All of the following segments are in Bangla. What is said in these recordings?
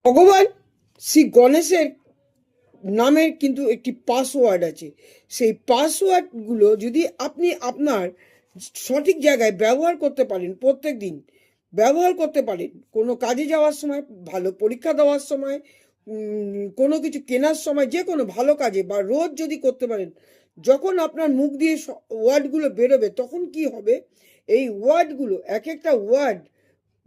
ভগবান শ্রী গণেশের নামের কিন্তু একটি পাসওয়ার্ড আছে। সেই পাসওয়ার্ডগুলো যদি আপনি আপনার সঠিক জায়গায় ব্যবহার করতে পারেন, প্রত্যেক দিন ব্যবহার করতে পারেন, কোনো কাজে যাওয়ার সময়, ভালো পরীক্ষা দেওয়ার সময়, কোনো কিছু কেনার সময়, যে কোনো ভালো কাজে বা রোজ যদি করতে পারেন, যখন আপনার মুখ দিয়ে ওয়ার্ডগুলো বেরোবে তখন কি হবে, এই ওয়ার্ডগুলো এক একটা ওয়ার্ড,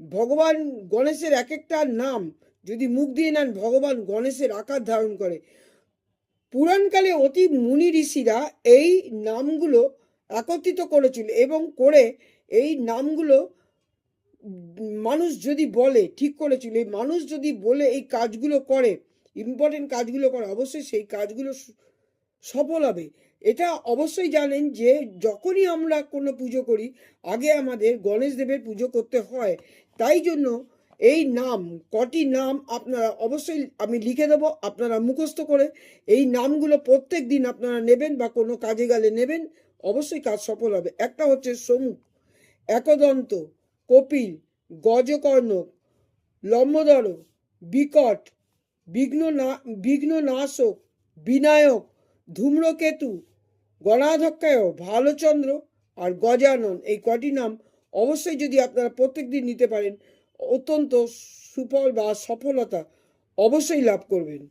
ভগবান গণেশের এক একটা নাম যদি মুখ দিয়ে নেন, ভগবান গণেশের আকার ধারণ করে। পুরাণকালে অতি মুনি ঋষিরা এই নামগুলো একত্রিত করেছিল এবং করে এই নামগুলো মানুষ যদি বলে, ঠিক করেছিল, এই মানুষ যদি বলে এই কাজগুলো করে, ইম্পর্টেন্ট কাজগুলো করে, অবশ্যই সেই কাজগুলো সফল হবে। এটা অবশ্যই জানেন যে যখনই আমরা কোনো পুজো করি, আগে আমাদের গণেশ দেবের পুজো করতে হয়। তাই জন্য এই নাম, কটি নাম আপনারা অবশ্যই আমি লিখে দেবো, আপনারা মুখস্থ করে এই নামগুলো প্রত্যেক দিন আপনারা নেবেন বা কোনো কাজে গেলে নেবেন, অবশ্যই কাজ সফল হবে। একটা হচ্ছে সমুখ, একদন্ত, কপিল, গজকর্ণক, লম্বোদর, বিকট, বিঘ্ননাশক, বিনায়ক, ধূম্রকেতু, গণাধ্যক্ষায়, ভালচন্দ্র আর গজানন, এই কটি নাম অবশ্যই যদি আপনারা প্রত্যেক দিন নিতে পারেন, অত্যন্ত সুফল বা সফলতা অবশ্যই লাভ করবেন।